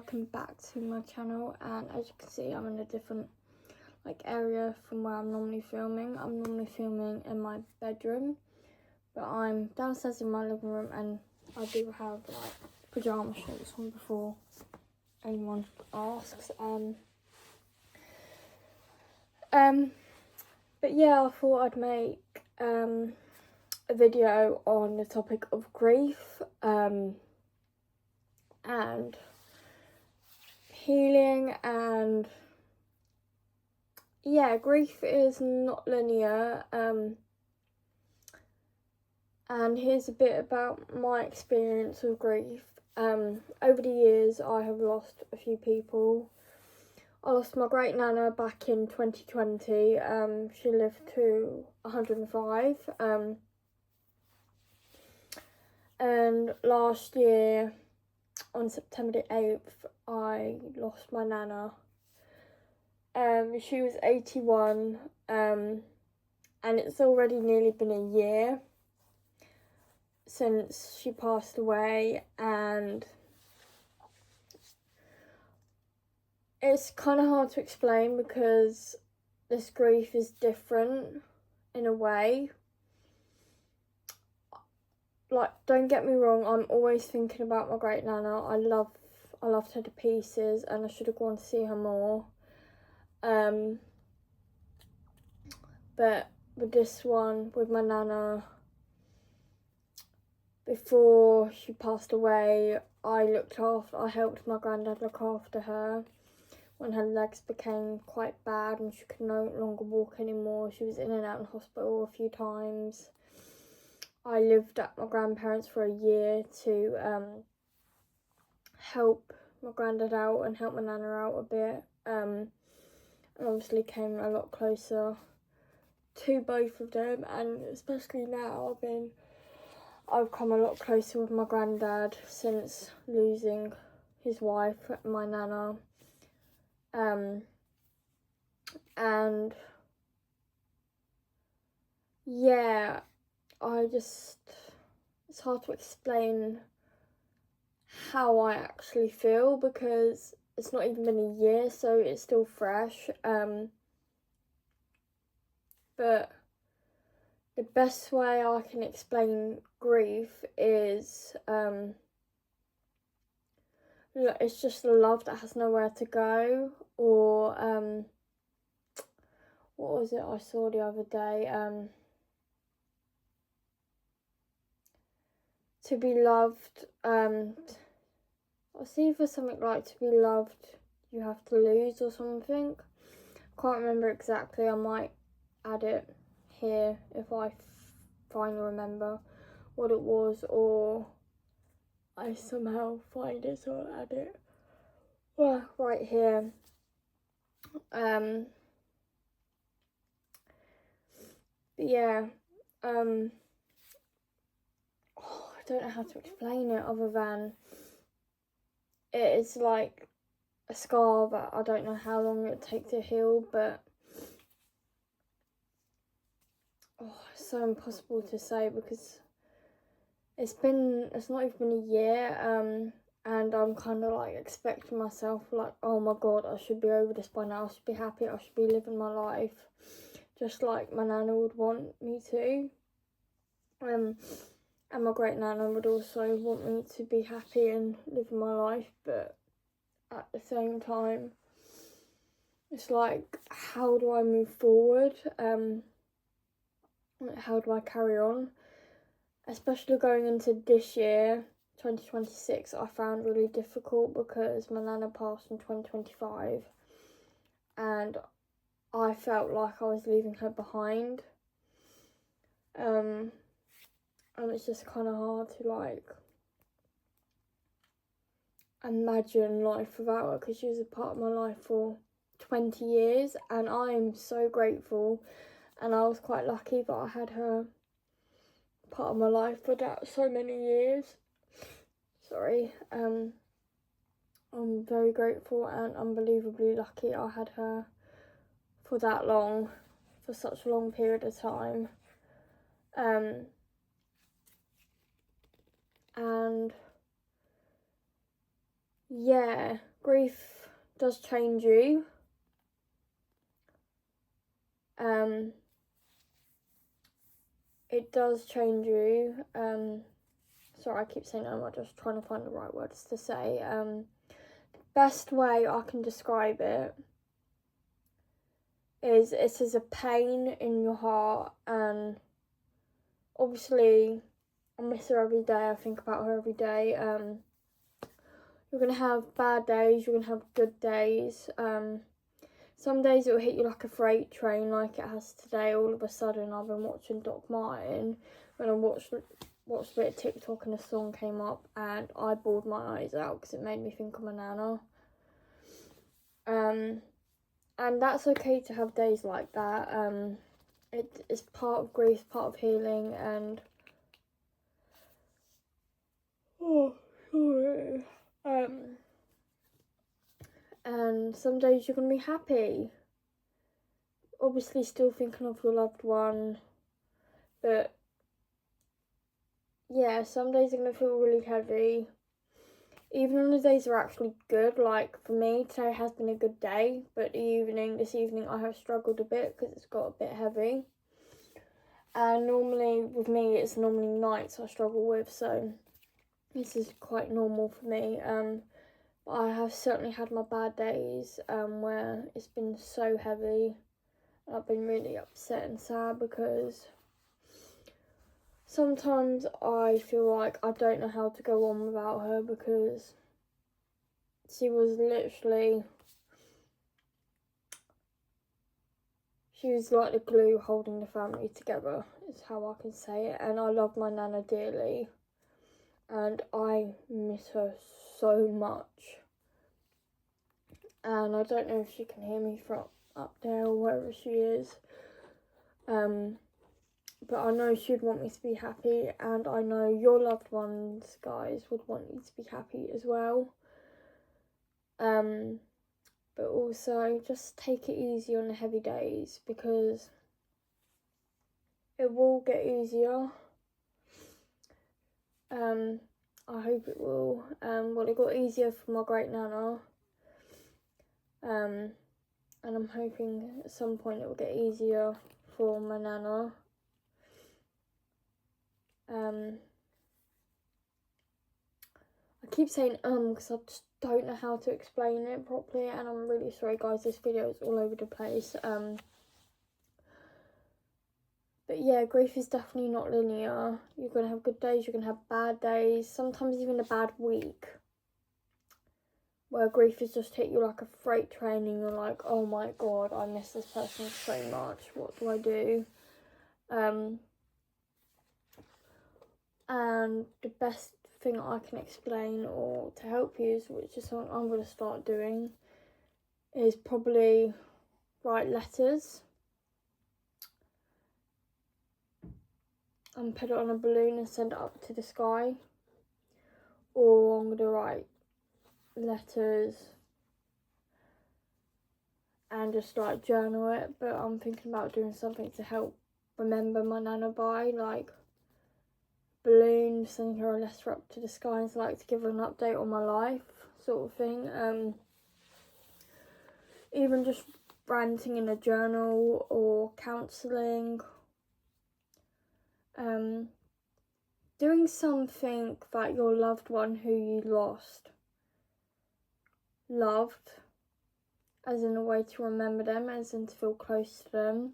welcome back to my channel. And as you can see, I'm in a different area from where I'm normally filming. I'm normally filming in my bedroom, but I'm downstairs in my living room, and I do have pajama shorts on before anyone asks. But yeah, I thought I'd make a video on the topic of grief and healing. And yeah, grief is not linear, and here's a bit about my experience with grief. Over the years I have lost a few people. I lost my great nana back in 2020. She lived to 105. And last year on September the 8th I lost my nana. She was 81, and it's already nearly been a year since she passed away, and it's kind of hard to explain because this grief is different in a way. Don't get me wrong, I'm always thinking about my great nana. I loved her to pieces, and I should have gone to see her more. But with this one, with my nana, before she passed away, I helped my granddad look after her when her legs became quite bad and she could no longer walk anymore. She was in and out of hospital a few times. I lived at my grandparents for a year to help my granddad out and help my nana out a bit. And obviously came a lot closer to both of them, and especially now I've come a lot closer with my granddad since losing his wife, my nana. And yeah, it's hard to explain how I actually feel because it's not even been a year, so it's still fresh. But the best way I can explain grief is it's just a love that has nowhere to go, or what was it I saw the other day? To be loved, it's either something like to be loved you have to lose or something. Can't remember exactly. I might add it here if I finally remember what it was, or I somehow find it, so I'll add it right here. But yeah, I don't know how to explain it other than it is like a scar that I don't know how long it would take to heal, but it's so impossible to say because it's not even been a year, and I'm kind of expecting myself oh my god, I should be over this by now, I should be happy, I should be living my life just like my nana would want me to, and my great nana would also want me to be happy and living my life. But at the same time, it's how do I move forward? How do I carry on? Especially going into this year, 2026, I found really difficult because my nana passed in 2025 and I felt like I was leaving her behind. And it's just kind of hard to imagine life without her because she was a part of my life for 20 years, and I'm so grateful, and I was quite lucky that I had her part of my life for that so many years. I'm very grateful and unbelievably lucky I had her for that long, for such a long period of time. And yeah, grief does change you. It does change you. Sorry, I keep saying I'm just trying to find the right words to say. Best way I can describe it is it is a pain in your heart, and obviously I miss her every day. I think about her every day. You're gonna have bad days. You're gonna have good days. Some days it will hit you like a freight train, like it has today. All of a sudden, I've been watching Doc Martin when I watched a bit of TikTok and a song came up, and I bawled my eyes out because it made me think of my nana. And that's okay to have days like that. It is part of grief, part of healing, and sorry. And some days you're gonna be happy. Obviously, still thinking of your loved one, but yeah, some days are gonna feel really heavy. Even on the days that are actually good, like for me, today has been a good day, but this evening I have struggled a bit because it's got a bit heavy. And normally, with me, it's normally nights I struggle with, so this is quite normal for me. But I have certainly had my bad days where it's been so heavy. I've been really upset and sad because sometimes I feel like I don't know how to go on without her, because she was like the glue holding the family together, is how I can say it. And I love my nana dearly, and I miss her so much. And I don't know if she can hear me from up there or wherever she is. But I know she'd want me to be happy, and I know your loved ones, guys, would want you to be happy as well. But also just take it easy on the heavy days, because it will get easier. I hope it will. Well, it got easier for my great nana. And I'm hoping at some point it will get easier for my nana. I keep saying because I just don't know how to explain it properly, and I'm really sorry, guys, this video is all over the place. But yeah, grief is definitely not linear. You're going to have good days, you're going to have bad days, sometimes even a bad week, where grief has just hit you like a freight train and you're like, oh my god, I miss this person so much, what do I do? And the best thing I can explain or to help you, which is something I'm going to start doing, is probably write letters and put it on a balloon and send it up to the sky. Or I'm going to write letters and just like journal it, but I'm thinking about doing something to help remember my nana by, like balloon, sending her a letter up to the sky, and like to give her an update on my life, sort of thing. Even just ranting in a journal or counselling. Doing something that your loved one who you lost loved, as in a way to remember them, as in to feel close to them.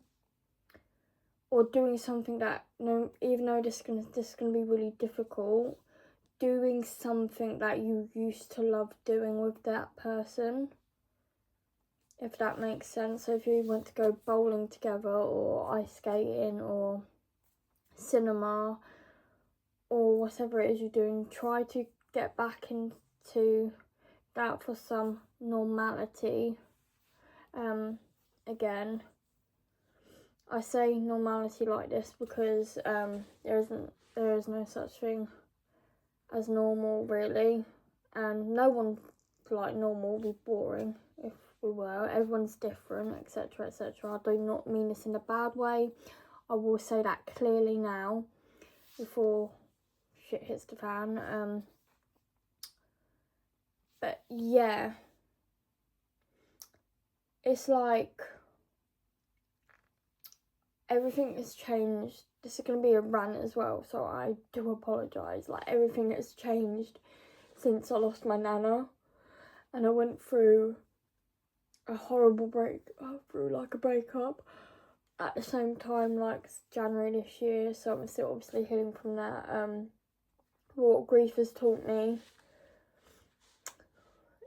Or doing something that, even though this is gonna be really difficult, doing something that you used to love doing with that person, if that makes sense. So if you went to go bowling together, or ice skating, or cinema, or whatever it is you're doing, try to get back into that for some normality. Again, I say normality like this because there is no such thing as normal, really, and no one like normal would be boring if we were. Everyone's different, etc, etc. I do not mean this in a bad way. I will say that clearly now before shit hits the fan. But yeah, it's like everything has changed. This is going to be a rant as well, so I do apologise. Like, everything has changed since I lost my nana, and I went through a horrible breakup at the same time, like January this year, so I'm still obviously healing from that. What grief has taught me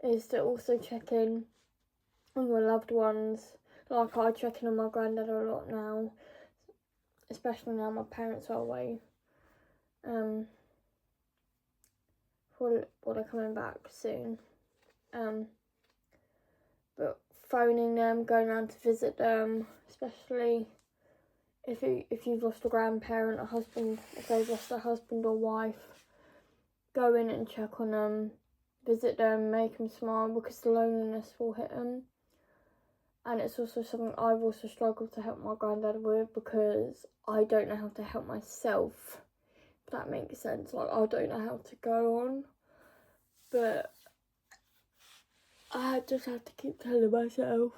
is to also check in on your loved ones. Like, I check in on my granddad a lot now, especially now my parents are away. They're coming back soon. But phoning them, going around to visit them, especially if you've lost a grandparent, a husband, if they've lost a husband or wife, go in and check on them, visit them, make them smile, because the loneliness will hit them. And it's also something I've also struggled to help my granddad with, because I don't know how to help myself, if that makes sense. Like, I don't know how to go on, but I just have to keep telling myself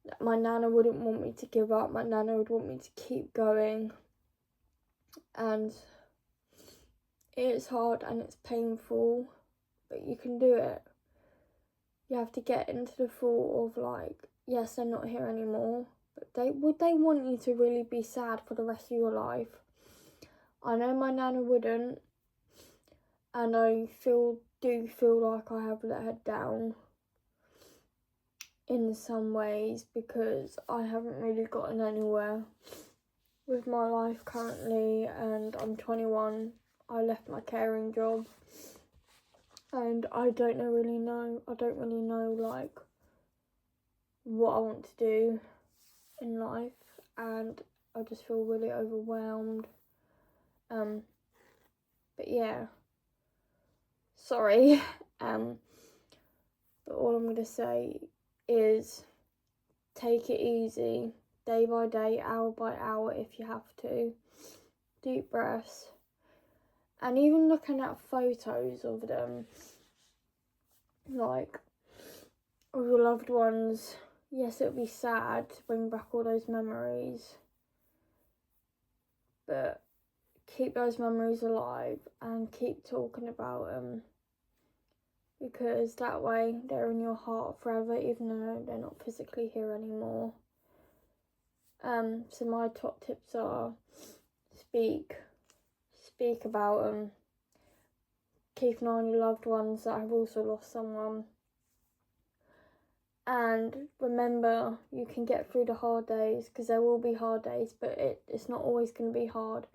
that my nana wouldn't want me to give up. My nana would want me to keep going. And it's hard and it's painful, but you can do it. You have to get into the thought of, like, yes, they're not here anymore, but would they want you to really be sad for the rest of your life? I know my nana wouldn't, and I do feel like I have let her down in some ways, because I haven't really gotten anywhere with my life currently, and I'm 21. I left my caring job, and I don't really know like what I want to do in life, and I just feel really overwhelmed. But yeah, sorry. But all I'm gonna say is take it easy, day by day, hour by hour if you have to. Deep breaths. And even looking at photos of them, like, of your loved ones, yes, it'll be sad to bring back all those memories, but keep those memories alive and keep talking about them, because that way they're in your heart forever, even though they're not physically here anymore. So my top tips are speak about them, keep an eye on your loved ones that have also lost someone, and remember, you can get through the hard days, because there will be hard days, but it's not always going to be hard.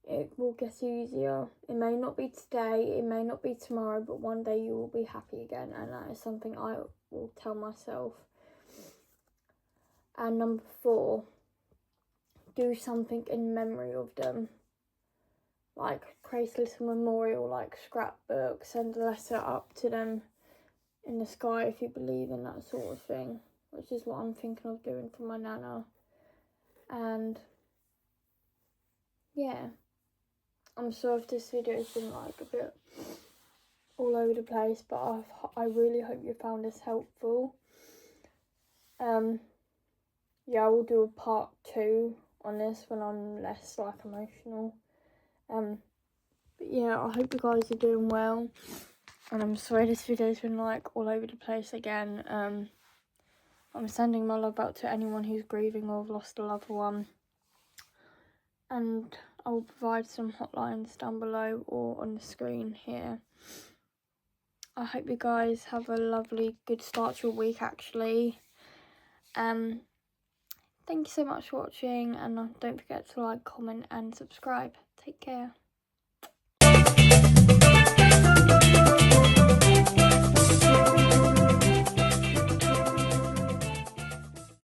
It will get easier. It may not be today, it may not be tomorrow, but one day you will be happy again, and that is something I will tell myself. And number 4, do something in memory of them. Like, create a little memorial, like scrapbook, send a letter up to them in the sky if you believe in that sort of thing, which is what I'm thinking of doing for my nana. And yeah, I'm sorry if this video has been like a bit all over the place, but I really hope you found this helpful. Yeah, I will do a part 2 on this when I'm less like emotional. But yeah, I hope you guys are doing well, and I'm sorry this video's been like all over the place again. I'm sending my love out to anyone who's grieving or have lost a loved one, and I will provide some hotlines down below or on the screen here. I hope you guys have a lovely, good start to your week, actually. Thank you so much for watching, and don't forget to like, comment and subscribe. Take care.